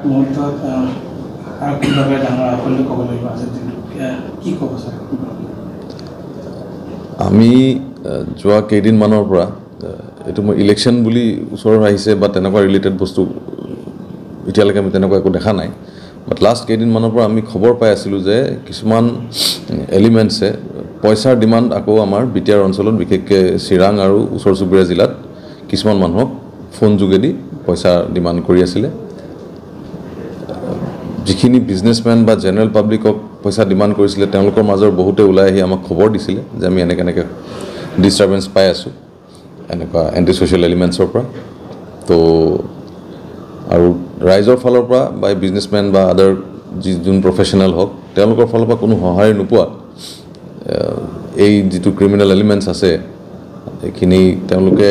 মুহূৰ্তত আৰক্ষীভাৱে ডাঙৰ সাফল্য ক'ব লাগিব আজি কি ক'ব ছাৰ? আমি যোৱা কেইদিনমানৰ পৰা এইটো মই ইলেকশ্যন বুলি ওচৰৰ আহিছে বা তেনেকুৱা ৰিলেটেড বস্তু এতিয়ালৈকে আমি তেনেকুৱা একো দেখা নাই, বাট লাষ্ট কেইদিনমানৰ পৰা আমি খবৰ পাই আছিলোঁ যে কিছুমান এলিমেণ্টছে পইচাৰ ডিমাণ্ড আকৌ আমাৰ বিটিআৰ অঞ্চলত বিশেষকৈ চিৰাং আৰু ওচৰ চুবুৰীয়া জিলাত কিছুমান মানুহক ফোন যোগেদি পইচা ডিমাণ্ড কৰি আছিলে। যিখিনি বিজনেছমেন বা জেনেৰেল পাব্লিকক পইচা ডিমাণ্ড কৰিছিলে তেওঁলোকৰ মাজৰ বহুতে ওলাই আহি আমাক খবৰ দিছিলে যে আমি এনেকৈ ডিষ্টাৰ্বেঞ্চ পাই আছোঁ এনেকুৱা এণ্টি ছ'চিয়েল এলিমেণ্টছৰ পৰা। তো আৰু ৰাইজৰ ফালৰ পৰা বা বিজনেছমেন বা আদাৰ যোন প্ৰফেশ্যনেল হওক তেওঁলোকৰ ফালৰ পৰা কোনো সহায় নোপোৱা এই যিটো ক্ৰিমিনেল এলিমেণ্টছ আছে এইখিনি তেওঁলোকে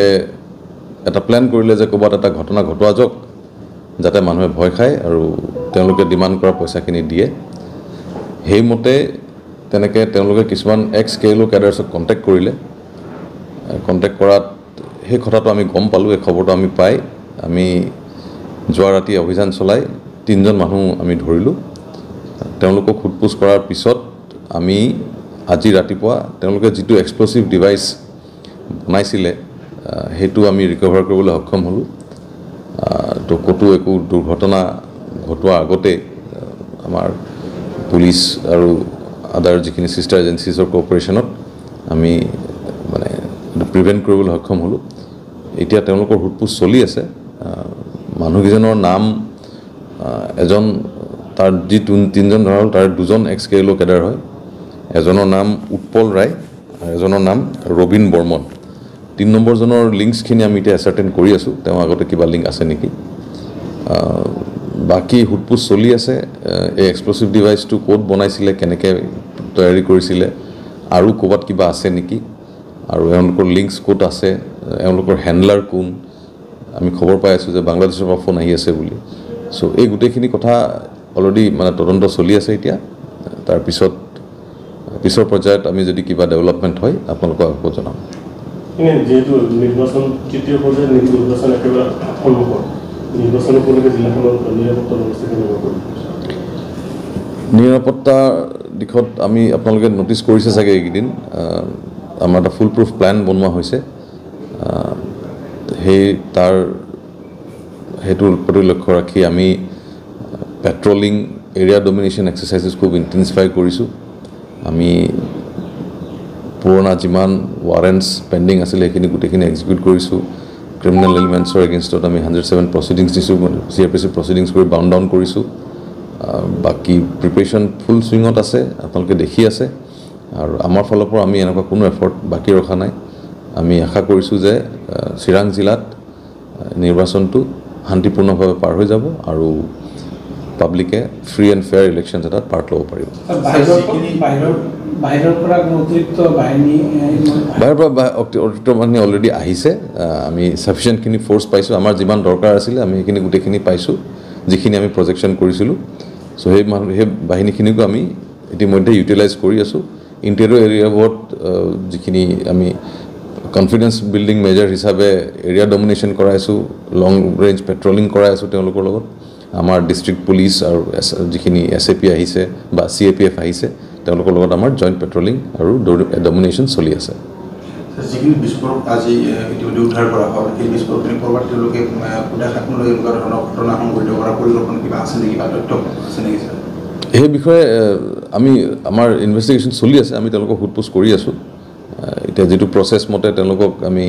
এটা প্লেন কৰিলে যে ক'ৰবাত এটা ঘটনা ঘটোৱা যাওক যাতে মানুহে ভয় খায় আৰু তেওঁলোকে ডিমাণ্ড কৰা পইচাখিনি দিয়ে। সেইমতে তেনেকৈ তেওঁলোকে কিছুমান এক্স-কেএলও কেডাৰ্ছক কণ্টেক্ট কৰিলে। কণ্টেক্ট কৰাত সেই কথাটো আমি গম পালোঁ, এই খবৰটো আমি পাই আমি যোৱা ৰাতি অভিযান চলাই 3জন মানুহ আমি ধৰিলোঁ। তেওঁলোকক সোধপোছ কৰাৰ পিছত আমি আজি ৰাতিপুৱা তেওঁলোকে যিটো এক্সপ্ল'চিভ ডিভাইচ বনাইছিলে সেইটো আমি ৰিকভাৰ কৰিবলৈ সক্ষম হ'লোঁ। তো ক'তো একো দুৰ্ঘটনা ঘটোৱাৰ আগতে আমাৰ পুলিচ আৰু আদাৰ যিখিনি ছিষ্টাৰ এজেঞ্চিজৰ কোঅপাৰেশ্যনত আমি মানে প্ৰিভেণ্ট কৰিবলৈ সক্ষম হ'লোঁ। এতিয়া তেওঁলোকৰ সোধপোছ চলি আছে। মানুহকেইজনৰ নাম এজন তাৰ যি 3জন ধৰা হ'ল তাৰ 2জন এক্স-কেএলও কেডাৰ হয়। এজনৰ নাম উৎপল ৰায় আৰু এজনৰ নাম ৰবীন বৰ্মন। 3 নম্বৰজনৰ লিংকছখিনি আমি এতিয়া এছাৰ্টেইন কৰি আছোঁ, তেওঁ আগতে কিবা লিংক আছে নেকি। বাকী সোধপোছ চলি আছে। এই এক্সপ্ল'চিভ ডিভাইচটো ক'ত বনাইছিলে, কেনেকৈ তৈয়াৰী কৰিছিলে, আৰু ক'ৰবাত কিবা আছে নেকি, আৰু এওঁলোকৰ লিংকছ ক'ত আছে, এওঁলোকৰ হেণ্ডলাৰ কোন। আমি খবৰ পাই আছোঁ যে বাংলাদেশৰ পৰা ফোন আহি আছে বুলি। চ' এই গোটেইখিনি কথা অলৰেডি মানে তদন্ত চলি আছে এতিয়া। তাৰপিছত পিছৰ পৰ্যায়ত আমি যদি কিবা ডেভেলপমেণ্ট হয় আপোনালোকক আকৌ জনাম। যিহেতু নিৰ্বাচন তৃতীয় পৰ্যায়ত নিৰ্বাচন একেবাৰে সন্মুখত, নিৰ্বাচন উপলক্ষে জিলাখনৰ নিৰাপত্তা ব্যৱস্থা কেনেকুৱা কৰিব? নিৰাপত্তাৰ দিশত আমি আপোনালোকে ন'টিছ কৰিছে চাগে এইকেইদিন আমাৰ এটা ফুল প্ৰুফ প্লেন বনোৱা হৈছে। সেইটোৰ প্ৰতি লক্ষ্য ৰাখি আমি পেট্ৰলিং, এৰিয়া ডমিনেশ্যন এক্সাৰচাইজেছ খুব ইণ্টেনচিফাই কৰিছোঁ। আমি পুৰণা যিমান ৱাৰেণ্টছ পেণ্ডিং আছিলে সেইখিনি গোটেইখিনি এক্সিকিউট কৰিছোঁ। ক্ৰিমিনেল এলিমেণ্টছৰ এগেইনষ্টত আমি 107 প্ৰচিডিংছ দিছোঁ, CRPC প্ৰচিডিংছ কৰি বাউণ্ড ডাউন কৰিছোঁ। বাকী প্ৰিপেৰেশ্যন ফুল চুইঙত আছে, আপোনালোকে দেখি আছে। আৰু আমাৰ ফালৰ পৰা আমি এনেকুৱা কোনো এফৰ্ট বাকী ৰখা নাই। আমি আশা কৰিছোঁ যে চিৰাং জিলাত নিৰ্বাচনটো শান্তিপূৰ্ণভাৱে পাৰ হৈ যাব আৰু পাব্লিকে ফ্ৰী এণ্ড ফেয়াৰ ইলেকশ্যনছ এটাত পাৰ্ট ল'ব পাৰিব। বাহিৰৰ পৰা অতিৰিক্ত বাহিনী অতিৰিক্ত বাহিনী অলৰেডি আহিছে। আমি ছাফিচিয়েণ্টখিনি ফ'ৰ্চ পাইছোঁ। আমাৰ যিমান দৰকাৰ আছিলে আমি সেইখিনি গোটেইখিনি পাইছোঁ, যিখিনি আমি প্ৰজেকশ্যন কৰিছিলোঁ। চ' সেই বাহিনীখিনিকো আমি ইতিমধ্যে ইউটিলাইজ কৰি আছোঁ। ইণ্টেৰিয়ৰ এৰিয়াবোৰত যিখিনি আমি কনফিডেন্স বিল্ডিং মেজাৰ হিচাপে এৰিয়া ডমিনেশ্যন কৰাইছোঁ, লং ৰেঞ্জ পেট্ৰলিং কৰাই আছোঁ তেওঁলোকৰ লগত। আমাৰ ডিষ্ট্ৰিক্ট পুলিচ আৰু যিখিনি SAP আহিছে বা CAPF আহিছে তেওঁলোকৰ লগত আমাৰ জইণ্ট পেট্ৰলিং আৰু ডমিনেশ্যন চলি আছে। যিখিনি বিস্ফোৰক আজি ইতিমধ্যে উদ্ধাৰ কৰা হ'ল, সেই বিস্ফোৰকখিনি ক'ৰবাত তেওঁলোকে এনেকুৱা ধৰণৰ ঘটনা সংঘটিত কৰাৰ পৰিকল্পনা কিবা আছে নেকি বা তথ্য আছে নেকি ছাৰ? সেই বিষয়ে আমাৰ ইনভেষ্টিগেশ্যন চলি আছে। আমি তেওঁলোকক সোধপোছ কৰি আছোঁ। এতিয়া যিটো প্ৰচেছ মতে তেওঁলোকক আমি